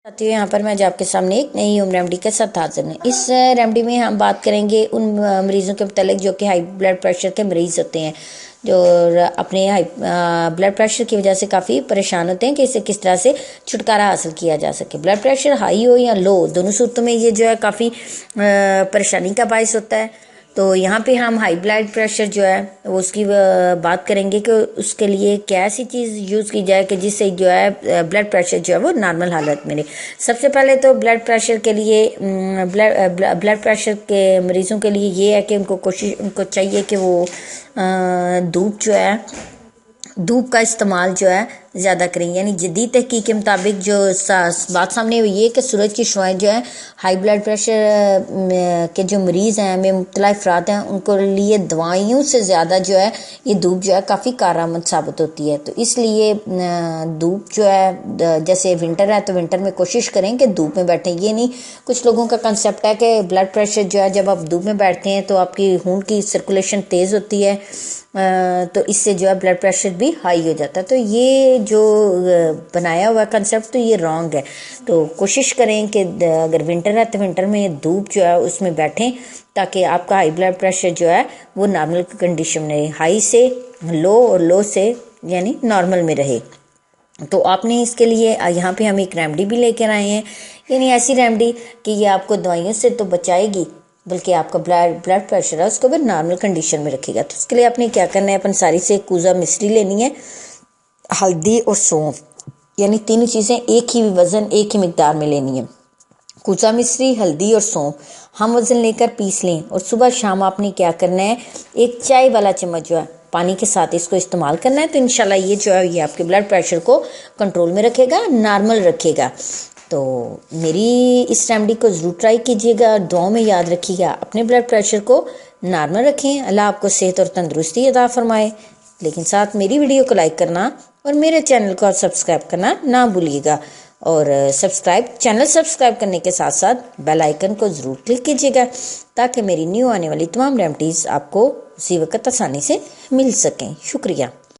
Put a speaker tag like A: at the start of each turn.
A: साथियों, यहाँ पर मैं आज आपके सामने एक नई होम रेमेडी के साथ हाजिर हूँ। इस रेमेडी में हम बात करेंगे उन मरीज़ों के मतलब जो कि हाई ब्लड प्रेशर के मरीज़ होते हैं, जो अपने हाई ब्लड प्रेशर की वजह से काफ़ी परेशान होते हैं कि इसे किस तरह से छुटकारा हासिल किया जा सके। ब्लड प्रेशर हाई हो या लो, दोनों सूरतों में ये जो है काफ़ी परेशानी का बायस होता है। तो यहाँ पे हम हाई ब्लड प्रेशर जो है वो उसकी बात करेंगे कि उसके लिए क्या ऐसी चीज़ यूज़ की जाए कि जिससे जो है ब्लड प्रेशर जो है वो नॉर्मल हालत में रहे। सबसे पहले तो ब्लड प्रेशर के लिए ब्लड प्रेशर के मरीज़ों के लिए ये है कि उनको चाहिए कि वो धूप का इस्तेमाल जो है ज़्यादा करें। यानी जदीद तहकीक के मुताबिक जो बात सामने हुई है कि सूरज की शुआएं जो है हाई ब्लड प्रेशर के जो मरीज़ हैं में मुब्तला अफराद हैं उनको लिए दवाइयों से ज़्यादा जो है ये धूप जो है काफ़ी कारआमद साबित होती है। तो इसलिए धूप जो है, जैसे विंटर है तो विंटर में कोशिश करें कि धूप में बैठें। ये नहीं, कुछ लोगों का कंसेप्ट है कि ब्लड प्रेशर जो है जब आप धूप में बैठते हैं तो आपकी खून की सर्कुलेशन तेज़ होती है, तो इससे जो है ब्लड प्रेशर भी हाई हो जाता है। तो ये जो बनाया हुआ कंसेप्ट तो ये रॉन्ग है। तो कोशिश करें कि अगर विंटर है तो विंटर में धूप जो है उसमें बैठें ताकि आपका हाई ब्लड प्रेशर जो है वो नॉर्मल कंडीशन में रहे, हाई से लो और लो से यानी नॉर्मल में रहे। तो आपने इसके लिए यहाँ पे हम एक रेमेडी भी लेकर आए हैं, यानी ऐसी रेमेडी कि ये आपको दवाइयों से तो बचाएगी बल्कि आपका ब्लड प्रेशर है उसको भी नॉर्मल कंडीशन में रखेगा। तो इसके लिए आपने क्या करना है, अपन सारी से कूजा मिश्री लेनी है, हल्दी और सौंफ, यानी तीनों चीज़ें एक ही वज़न एक ही मिकदार में लेनी है। कूचा मिश्री, हल्दी और सौंफ हम वज़न लेकर पीस लें और सुबह शाम आपने क्या करना है, एक चाय वाला चम्मच जो है पानी के साथ इसको इस्तेमाल करना है। तो इंशाल्लाह ये जो है ये आपके ब्लड प्रेशर को कंट्रोल में रखेगा, नॉर्मल रखेगा। तो मेरी इस रेमेडी को ज़रूर ट्राई कीजिएगा, दुआओं में याद रखिएगा, अपने ब्लड प्रेशर को नॉर्मल रखें। अल्लाह आपको सेहत और तंदुरुस्ती अता फरमाए। लेकिन साथ मेरी वीडियो को लाइक करना और मेरे चैनल को सब्सक्राइब करना ना भूलिएगा। और चैनल सब्सक्राइब करने के साथ साथ बेल आइकन को ज़रूर क्लिक कीजिएगा ताकि मेरी न्यू आने वाली तमाम रेमेडीज़ आपको उसी वक्त आसानी से मिल सकें। शुक्रिया।